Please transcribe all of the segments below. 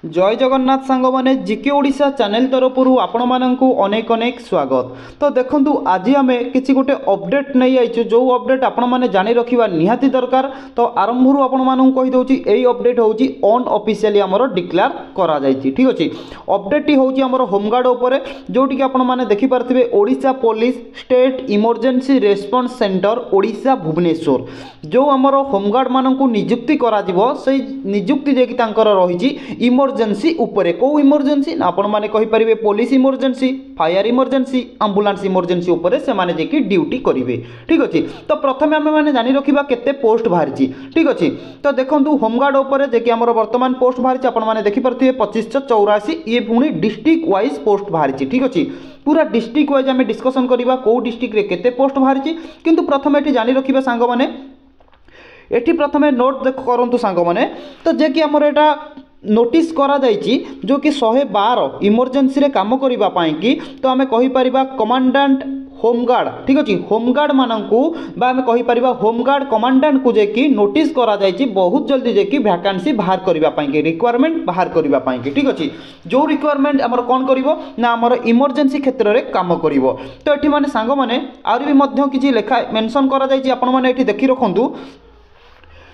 जय जगन्नाथ सांग मैंने जिके ओडिशा चैनल तरफ आपण मानक अनेक अनेक स्वागत। तो देखु आज आम कि गोटे अपडेट नहीं आई जो अपडेट आपण मैंने जानी रखा निहाती दरकार। तो आरंभ आपण मानक कहीदे यही अपडेट हूँ ऑन ऑफिशियली आमर डिक्लेयर करा जायछि। ठीक अच्छे अपडेट हूँ आमर होमगार्ड उपर जोटि आपण मैंने देखिपारे Odisha police state emergency response centre Odisha Bhubaneswar जो आमर होमगार्ड मानक नियुक्ति करा से नियुक्ति जेकि रही इमरजेंसी उपरे को इमरजेंसी ना आपण माने कहि परिबे police emergency fire emergency ambulance emergency उपरे से माने जेकि ड्यूटी करिवे। ठीक अछि तो प्रथमे आमे माने जानि रखिबा केते पोस्ट बाहरिछि। ठीक अछि तो देखंतु होमगार्ड उपरे जेकि हमर वर्तमान पोस्ट बाहरिछि आपण माने देखि परथिबे 2584 ये पुणी डिस्ट्रिक्ट वाइज पोस्ट बाहरिछि। ठीक अछि पूरा डिस्ट्रिक्ट वाइज आमे डिस्कशन करिबा को डिस्ट्रिक्ट रे केते पोस्ट बाहरिछि किंतु प्रथमे एठी जानि रखिबा सांग माने एठी प्रथमे नोट देख करंतु सांग माने तो जेकि हमर एटा नोटिस करा जायछि जो कि 112 इमरजेंसी रे काम करिबा पाई कि तो आमे कहि परिबा कमांडेंट होमगार्ड। ठीक अछि होमगार्ड माननकु बा आमे कहि परिबा होमगार्ड कमांडेंट को जे कि नोटिस करा जायछि बहुत जल्दी जे कि वैकेंसी बाहर करिबा पाई कि रिक्वायरमेंट बाहर करिबा पाई कि। ठीक अछि जो रिक्वायरमेंट हमर कोन करिवो ना हमर इमरजेंसी क्षेत्र रे काम करिवो। तो एठी माने सांग माने आरो भी मध्य किछि लेखा मेंशन करा जायछि आपण माने एठी देखि रखंतु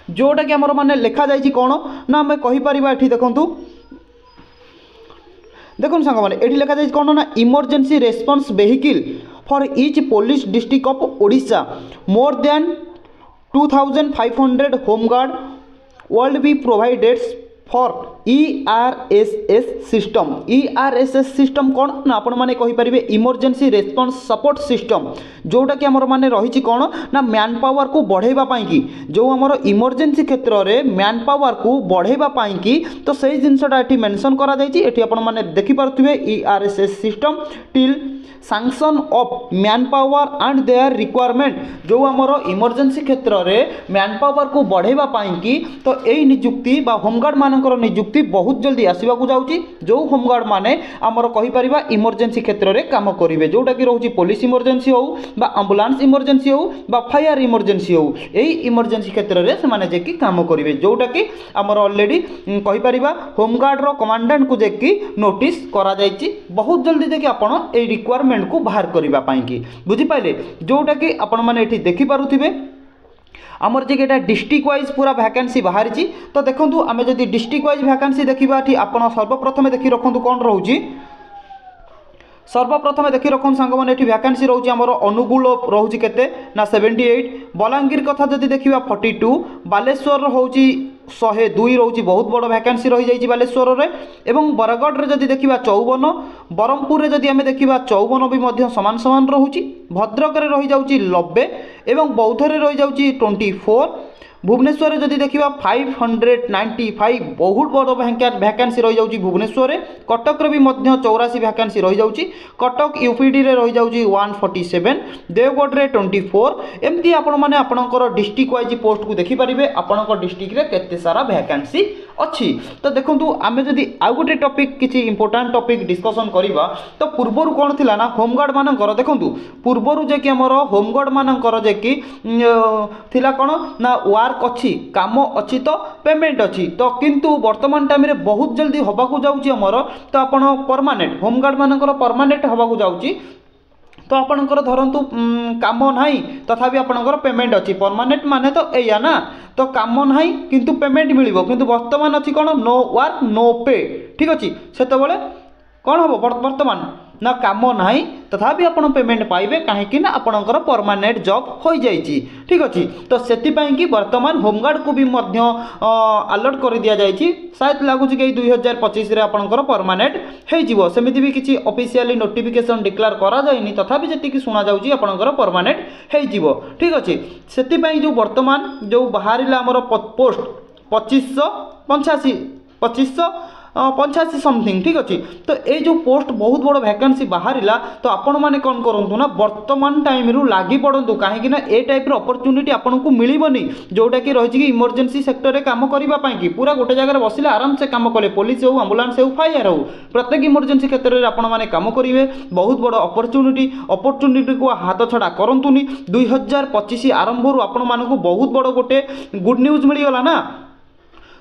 जोटा कि आमर माने लिखा जाइए कौन ना आम कहीपर ये देखूँ देखो सांग मैंने ये लिखा जाए कौन ना emergency response vehicle for each police district of Odisha more than 2500 home guard world be provided for ERSS system. ERSS system कौन ना आपण माने कहि परिबे इमरजेंसी रेस्पॉन्स सपोर्ट सिस्टम जोटा कि हमर माने रही कौन ना मैन पावर को बढ़ेबा पाई कि जो हमर इमरजेंसी क्षेत्र रे मैन पावर को बढ़ेबा पाई कि तो सही जिनसटा एठी मेंशन करा जायछि। एठी आपण माने देखि पारथुबे ERSS system till sanction of man power and their requirement जो हमर इमरजेंसी क्षेत्र रे मैन पावर को बढ़ेबा पाई कि तो एई नियुक्ति बा होमगार्ड मानकर नियुक्ति बहुत जल्दी आसवा को जाउची जो होमगार्ड माने आमर कहि परिबा इमरजेंसी क्षेत्र रे काम करिवे जोटा कि रहउची पुलिस इमरजेंसी हो बा एम्बुलेंस इमरजेंसी हो बा फायर इमरजेंसी हो एई इमरजेंसी क्षेत्र रे से माने जे कि काम करिवे जोटा कि आमर ऑलरेडी कहि परिबा होमगार्ड रो कमांडेंट को जे कि नोटिस करा जायछि बहुत जल्दी जे कि आपण एई रिक्वायरमेंट को बाहर करिबा पाई कि बुझि पाइले जोटा कि आपण माने एठी देखि पारुथिबे आमर जे एटा डिस्ट्रिक्ट वाइज पूरा वैकेंसी बाहर छी। तो देखंतु आमे जदि डिस्ट्रिक्ट वाइज वैकेंसी देखिबा एठी आपण सर्वप्रथमे देखि रखंतु कोन रहउची सर्वप्रथमे देखि रखन सांग माने एठी वैकेंसी रहउची हमर अनुगुल रहउची केते ना 78 बलांगीर कथा जदि देखिबा 42 बालेश्वर रहउची 102 रहउची बहुत बड़ वैकेंसी रही जाइछि बालेश्वर रे एवं बरगढ़ रे जदि देखिबा 54 बरहमपुर रे जदि आमे देखिबा 54 भी मध्य समान समान रहउची भद्रक रे रही जाउची 90 एवं बौद्ध रे रही जाउची 24 भुवनेश्वर जदि देखिबा 595 बहुत बड़ वैकेंसी रही जाउची भुवनेश्वर रे कटक रे भी मध्य 84 वैकेंसी रही जाउची कटक यूपीडी रे रही जाउची 147 देवगढ़ रे 24 एमती आपण माने आपणकर डिस्ट्रिक्ट वाइज पोस्ट को देखि परिबे आपणकर डिस्ट्रिक्ट रे केते सारा वैकेंसी अच्छी। तो देखंतु आमे जदि आ गोटे टॉपिक किछि इंपोर्टेंट टॉपिक डिस्कशन करिबा तो पूर्वरु कोन थिला ना होमगार्ड मानकर देखंतु पूर्वरु जे कि हमर होमगार्ड मानकर जे कि थिला कोन ना वर्क अच्छी काम अच्छी तो पेमेंट अच्छी तो किंतु वर्तमान टाइम रे बहुत जल्दी हवा को जाउची हमर तो आपण परमानेंट होमगार्ड मानकर परमानेंट हवा को जाउची तो आपणकर धरतु काम नाही तथापि आपणकर पेमेंट अच्छी परमानेंट माने तो एया ना तो काम नाही किंतु पेमेंट मिलिबो किंतु वर्तमान अच्छी कोन नो वर्क नो पे। ठीक अच्छी सेतबेले कौन हम वर्तमान ना काम नाही तथापि आपण पेमेंट पाइबे कहीं ना आपणकर परमानेंट जॉब हो जाइछि। ठीक अच्छे तो सेतिपाई कि वर्तमान होमगार्ड को भी मध्य अलर्ट कर दिया जाइछि शायद लगुच कि 2025 रे आपणकर परमानेंट हो जिवो सेमिति भी किछि ऑफिशियली नोटिफिकेशन डिक्लेयर करा जाइनि तथापि जति सुना जाउछि आपणकर परमानेंट हो जिवो। ठीक अच्छे सेतिपाई जो वर्तमान जो बाहरिला हमर पोस्ट 2585 समथिंग। ठीक अच्छे तो ये जो पोस्ट बहुत बड़ वैकेंसी बाहरिला तो आपण माने कौन करंतु ना वर्तमान टाइम रु लागी पड़ंतु कहीं ना ए टाइप रो अपॉर्चुनिटी आपन को मिलिबनी जोटा कि रही कि इमरजेंसी सेक्टर रे काम करबा पई कि पूरा गोटे जगह बसिले आराम से काम कले पुलिस हो एम्बुलेंस हो फायर हो प्रत्येक इमरजेंसी क्षेत्र रे आपण माने काम करिवे बहुत बड़ अपॉर्चुनिटी को हाथ छड़ा करंतुनी 2025 आरंभ रु आपण मानकु बहुत बड़ गोटे गुड न्यूज मिली गला ना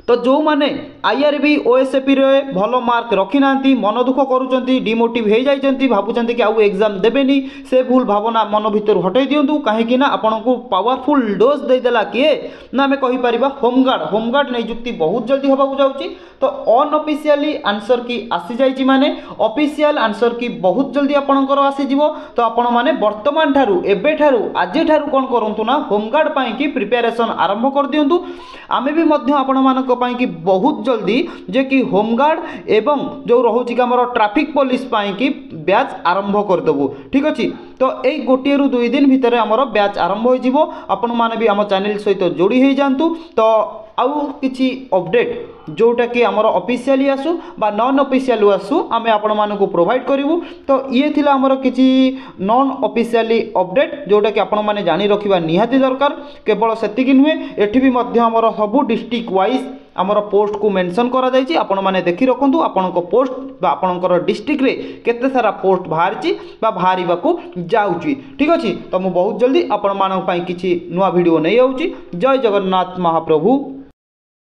तो जो माने आईआरबी ओएसएपी रे भल मार्क रखी ना मन दुख करुँच डिमोटिव हो जाती भावुं कि आउ एग्जाम देवेनि से भूल भावना मन भर हटई दिंतु कहीं आपन को पावरफुल डोज देदेला किए ना आम कहीपर होमगार्ड नियुक्ति बहुत जल्दी होगा जाऊँगी। तो अनअफिशियली आंसर की आसी जाइए माने ऑफिशियल आंसर की बहुत जल्दी आपंकर आसीज। तो आपण मैंने बर्तमान ठारू एबे ठारू आज ठारू कौन करूँ ना होमगार्ड पाई की प्रिपेरेसन आरंभ कर दिंतु। आम भी आपण मानक पाई की बहुत जल्दी जे कि होमगार्ड एवं जो रोचे कि आमर ट्रैफिक पुलिस पाई की बैच आरंभ करदेबू। ठीक अच्छे तो यही गोटे रु 2 दिन भितर आमर बैच आरंभ हो आपण मैंने भी आम चैनल सहित जोड़ी हो जातु। तो आउ किछि अपडेट जोटा कि आमर ऑफिशियली आसू बा नॉन ऑफिशियल आसू आमे आपण मानकु प्रोवाइड करिवु। तो ये थिला आमर किछि नॉन ऑफिशियली अपडेट जोटा कि आपण माने जानि रखिबा निहाती दरकार। केवल सेतिकि नुहे एठी भी मध्य आमर सबु डिस्ट्रिक्ट वाइज आमर पोस्ट को मेंशन करा जायछि। आपण माने देखि रखंतु आपणको पोस्ट बा आपणकर डिस्ट्रिक्ट रे केते सारा पोस्ट बाहरछि बा बाहरिबाकू जाउछि। ठीक अछि तो मु बहुत जल्दी आपण मानक पई किछि नुवा वीडियो नै आउछि। जय जगन्नाथ महाप्रभु।